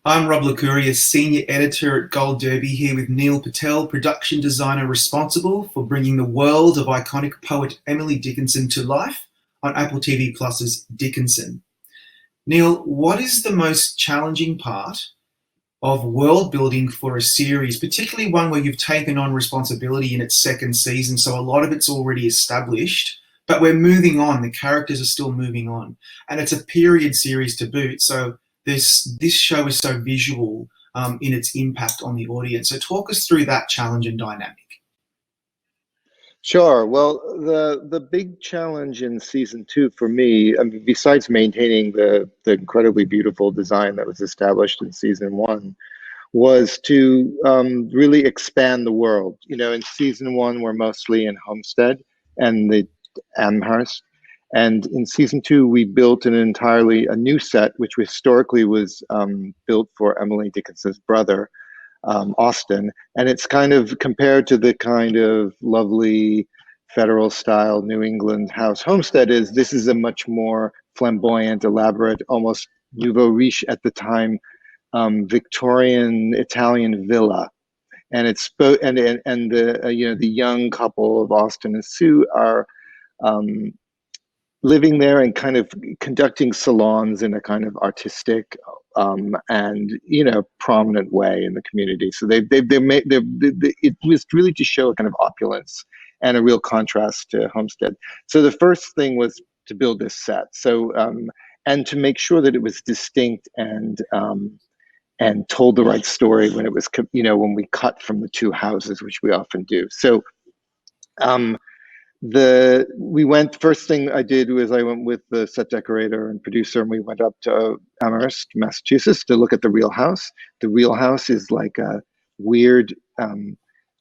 I'm Rob Licuria, Senior Editor at Gold Derby, here with Neil Patel, Production Designer responsible for bringing the world of iconic poet Emily Dickinson to life on Apple TV Plus's Dickinson. Neil, what is the most challenging part of world building for a series, particularly one where you've taken on responsibility in its second season, so a lot of it's already established, but we're moving on, the characters are still moving on, and it's a period series to boot, so this show is so visual in its impact on the audience. So talk us through that challenge and dynamic. Sure. Well, the big challenge in season two for me, I mean, besides maintaining the incredibly beautiful design that was established in season one, was to really expand the world. You know, in season one, we're mostly in Homestead and the Amherst. And in season two, we built an entirely a new set, which historically was built for Emily Dickinson's brother, Austin. And it's kind of compared to the kind of lovely federal style New England house Homestead is, this is a much more flamboyant, elaborate, almost nouveau riche at the time, Victorian Italian villa. And it's and the the young couple of Austin and Sue are um, living there and kind of conducting salons in a kind of artistic and prominent way in the community. So they made it was really to show a kind of opulence and a real contrast to Homestead. So the first thing was to build this set. So and to make sure that it was distinct and told the right story when it was when we cut from the two houses, which we often do. So um, we went, first thing I did was I went with the set decorator and producer, and we went up to Amherst, Massachusetts, to look at the real house. The real house is like a weird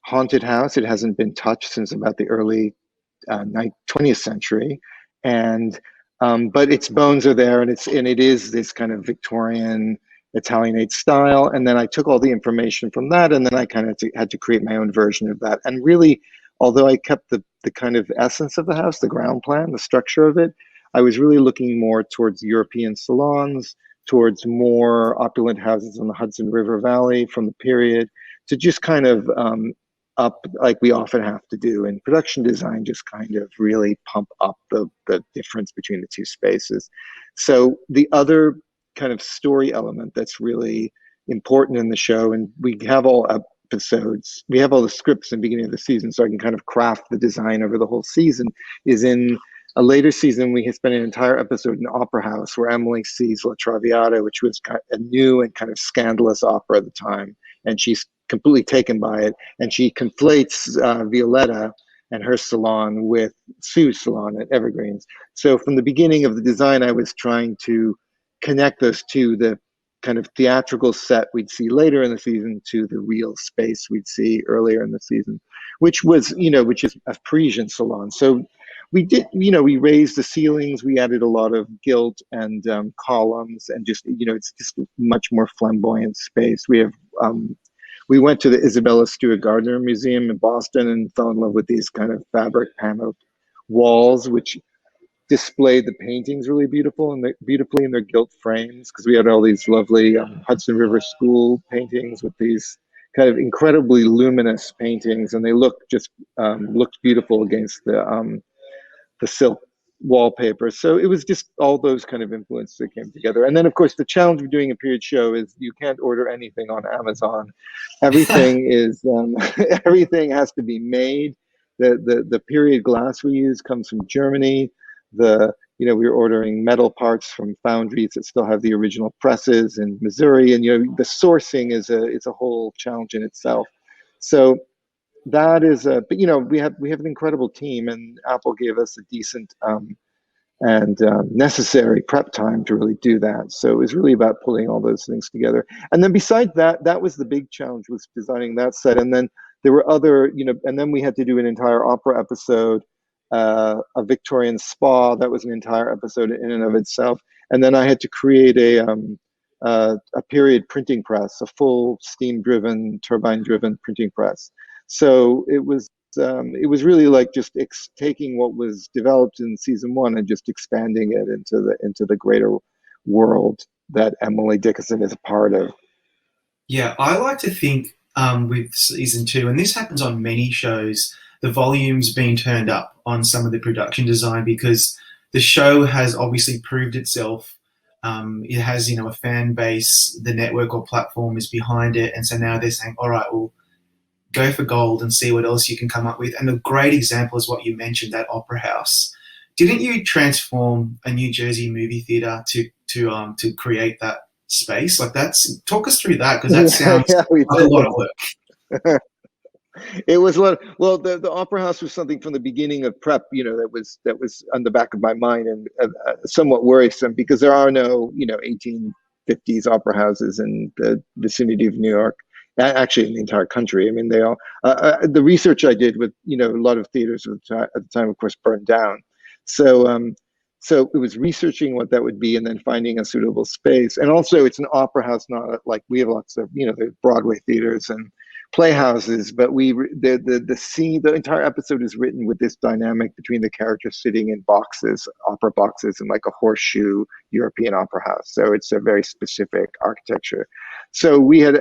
haunted house. It hasn't been touched since about the early 20th century, and but its bones are there, and it is this kind of Victorian Italianate style. And then I took all the information from that, and then I kind of had to create my own version of that. And really, although I kept the kind of essence of the house, the ground plan, the structure of it, I was really looking more towards European salons, towards more opulent houses in the Hudson River Valley from the period, to just kind of up, like we often have to do in production design, just kind of really pump up the difference between the two spaces. So the other kind of story element that's really important in the show, and we have all episodes, we have all the scripts in the beginning of the season, so I can kind of craft the design over the whole season, is in a later season we spent an entire episode in Opera House where Emily sees La Traviata, which was a new and kind of scandalous opera at the time, and she's completely taken by it, and she conflates Violetta and her salon with Sue's salon at Evergreens. So from the beginning of the design, I was trying to connect those two, the kind of theatrical set we'd see later in the season to the real space we'd see earlier in the season, which was, which is a Parisian salon. So we did, we raised the ceilings, we added a lot of gilt and columns, and just, it's just much more flamboyant space. We went to the Isabella Stewart Gardner Museum in Boston and fell in love with these kind of fabric paneled walls, which displayed the paintings really beautifully in their gilt frames, because we had all these lovely Hudson River School paintings with these kind of incredibly luminous paintings, and they looked beautiful against the silk wallpaper. So it was just all those kind of influences that came together. And then of course the challenge of doing a period show is you can't order anything on Amazon. Everything is everything has to be made. The period glass we use comes from Germany. We were ordering metal parts from foundries that still have the original presses in Missouri, and the sourcing is a whole challenge in itself. So that is but we have an incredible team, and Apple gave us a decent and necessary prep time to really do that. So it was really about pulling all those things together. And then besides that, that was the big challenge, was designing that set. And then there were other, and then we had to do an entire opera episode, a Victorian spa. That was an entire episode in and of itself. And then I had to create a period printing press, a full steam-driven, turbine-driven printing press. So it was really like just taking what was developed in season one and just expanding it into the greater world that Emily Dickinson is a part of. Yeah, I like to think with season two, and this happens on many shows, the volume's been turned up on some of the production design because the show has obviously proved itself. It has, a fan base, the network or platform is behind it. And so now they're saying, all right, well, go for gold and see what else you can come up with. And the great example is what you mentioned, that opera house. Didn't you transform a New Jersey movie theater to create that space? Like that's talk us through that because that Yeah, sounds yeah, we like a did. lot of work. It was what, well, the opera house was something from the beginning of prep, that was on the back of my mind, and somewhat worrisome because there are no, 1850s opera houses in the vicinity of New York, actually in the entire country. I mean, they all, the research I did with, a lot of theaters at the time, of course, burned down. So, so it was researching what that would be and then finding a suitable space. And also it's an opera house, not like we have lots of, there's Broadway theaters and playhouses, but the scene, the entire episode is written with this dynamic between the characters sitting in boxes, opera boxes, and like a horseshoe European opera house. So it's a very specific architecture. So we had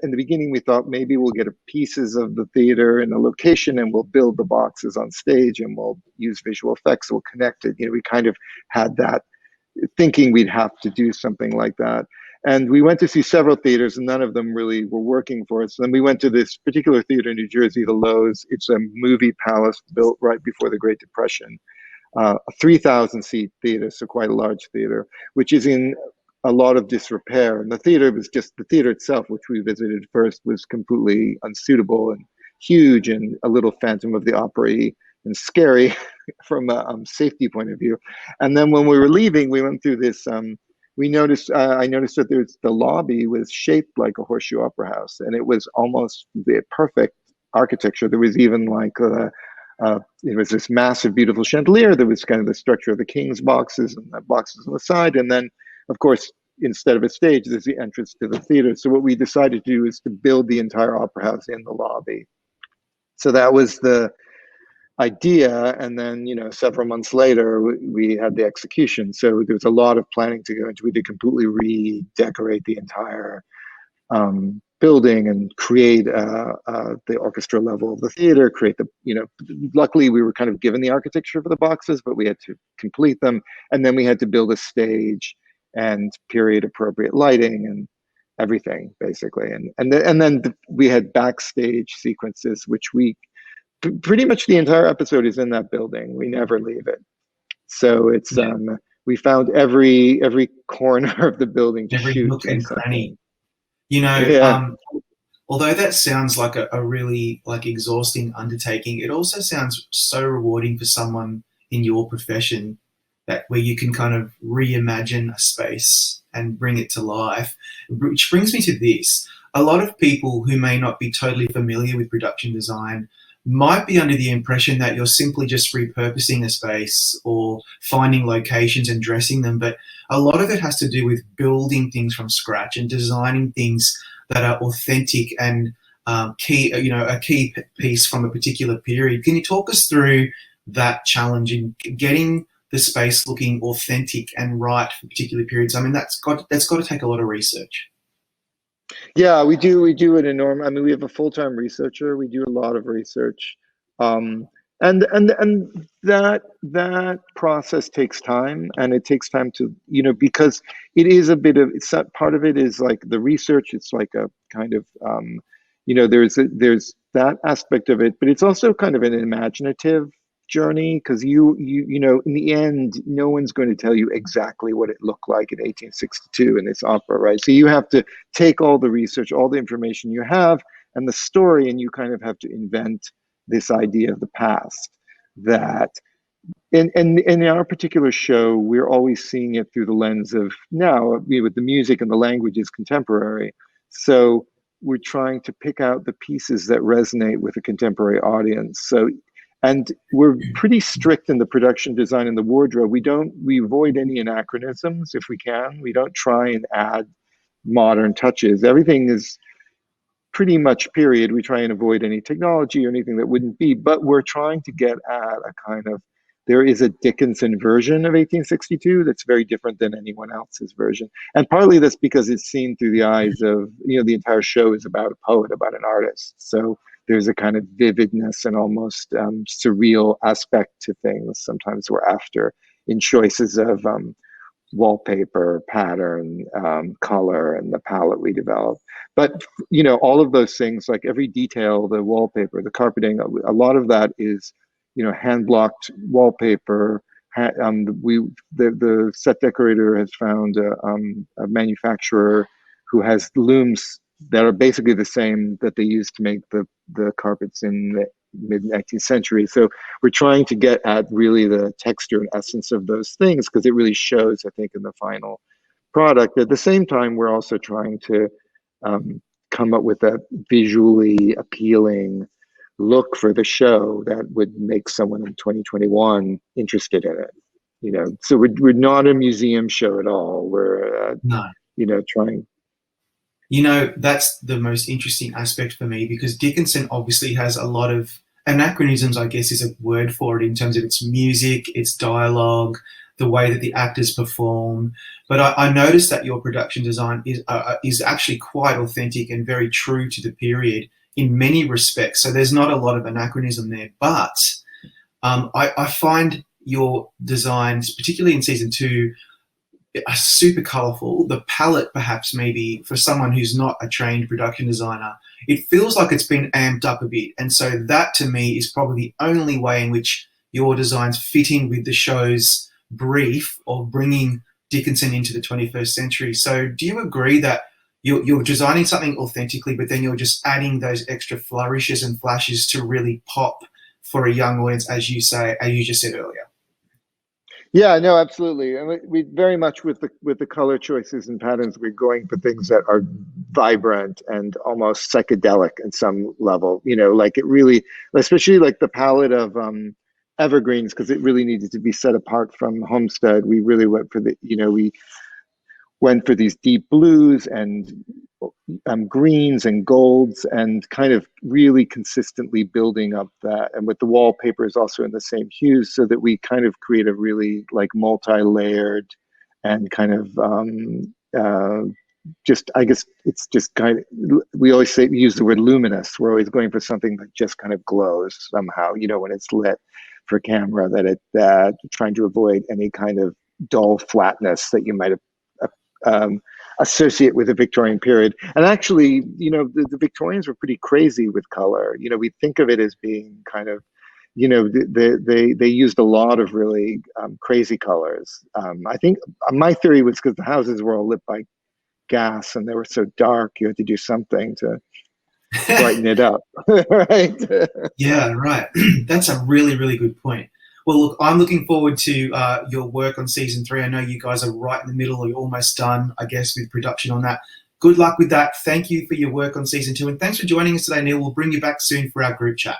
in the beginning we thought maybe we'll get pieces of the theater and the location and we'll build the boxes on stage and we'll use visual effects, we'll connect it. We kind of had that thinking we'd have to do something like that. And we went to see several theaters, and none of them really were working for us. Then we went to this particular theater in New Jersey, the Lowe's. It's a movie palace built right before the Great Depression, a 3,000 seat theater, so quite a large theater, which is in a lot of disrepair. And the theater was just, the theater itself, which we visited first, was completely unsuitable and huge and a little Phantom of the Opera and scary from a safety point of view. And then when we were leaving, we went through this. We noticed. I noticed that the lobby was shaped like a horseshoe opera house, and it was almost the perfect architecture. There was even like it was this massive, beautiful chandelier. There was kind of the structure of the king's boxes and the boxes on the side, and then, of course, instead of a stage, there's the entrance to the theater. So what we decided to do is to build the entire opera house in the lobby. So that was the idea, and then several months later we had the execution. So there was a lot of planning to go into. We did completely redecorate the entire building and create the orchestra level of the theater, create the luckily we were kind of given the architecture for the boxes, but we had to complete them, and then we had to build a stage and period appropriate lighting and everything basically, and then we had backstage sequences which we pretty much the entire episode is in that building. We never leave it. So it's Yeah. we found every corner of the building to Every shoot nook and cranny. something. You know, Yeah. although that sounds like a really like exhausting undertaking, it also sounds so rewarding for someone in your profession that where you can kind of reimagine a space and bring it to life. Which brings me to this. A lot of people who may not be totally familiar with production design might be under the impression that you're simply just repurposing a space or finding locations and dressing them, but a lot of it has to do with building things from scratch and designing things that are authentic and key, a key piece from a particular period. Can you talk us through that challenge in getting the space looking authentic and right for particular periods? I mean, that's got to take a lot of research. Yeah, we do an enormous. I mean, we have a full-time researcher. We do a lot of research, um, and that process takes time, and it takes time to because it is a bit of it's that part of it is like the research. It's like a kind of there's that aspect of it, but it's also kind of an imaginative journey because in the end no one's going to tell you exactly what it looked like in 1862 in this opera, right? So you have to take all the research, all the information you have and the story, and you kind of have to invent this idea of the past that in our particular show we're always seeing it through the lens of now with the music and the language is contemporary. So we're trying to pick out the pieces that resonate with a contemporary audience. So and we're pretty strict in the production design and the wardrobe. We avoid any anachronisms if we can. We don't try and add modern touches. Everything is pretty much period. We try and avoid any technology or anything that wouldn't be, but we're trying to get at a kind of there is a Dickinson version of 1862 that's very different than anyone else's version. And partly that's because it's seen through the eyes of, the entire show is about a poet, about an artist. So there's a kind of vividness and almost surreal aspect to things. Sometimes we're after in choices of wallpaper, pattern, color, and the palette we develop. But, all of those things, like every detail, the wallpaper, the carpeting, a lot of that is, hand blocked wallpaper. The set decorator has found a manufacturer who has looms that are basically the same that they used to make the carpets in the mid 19th century. So we're trying to get at really the texture and essence of those things because it really shows, I think, in the final product. At the same time, we're also trying to come up with a visually appealing look for the show that would make someone in 2021 interested in it. So we're not a museum show at all. We're No. Trying. That's the most interesting aspect for me, because Dickinson obviously has a lot of anachronisms, I guess is a word for it, in terms of its music, its dialogue, the way that the actors perform. But I noticed that your production design is actually quite authentic and very true to the period in many respects. So there's not a lot of anachronism there. But I find your designs, particularly in season 2, are super colourful. The palette, perhaps maybe for someone who's not a trained production designer, it feels like it's been amped up a bit. And so that to me is probably the only way in which your designs fit in with the show's brief of bringing Dickinson into the 21st century. So do you agree that you're designing something authentically, but then you're just adding those extra flourishes and flashes to really pop for a young audience, as you just said earlier? Yeah, no, absolutely. And we very much with the color choices and patterns, we're going for things that are vibrant and almost psychedelic in some level. Like it really, especially like the palette of evergreens, because it really needed to be set apart from Homestead. We really went for we went for these deep blues and greens and golds, and kind of really consistently building up that. And with the wallpapers also in the same hues, so that we kind of create a really like multi-layered and kind of I guess it's just kind of, we always use the word luminous. We're always going for something that just kind of glows somehow, when it's lit for camera, that it trying to avoid any kind of dull flatness that you might have associate with the Victorian period. And actually, the Victorians were pretty crazy with color. We think of it as being kind of, they used a lot of really crazy colors. I think my theory was because the houses were all lit by gas and they were so dark, you had to do something to brighten it up, right? Yeah, right. That's a really, really good point. Well, look, I'm looking forward to your work on season 3. I know you guys are right in the middle, or you're almost done, I guess, with production on that. Good luck with that. Thank you for your work on season 2. And thanks for joining us today, Neil. We'll bring you back soon for our group chat.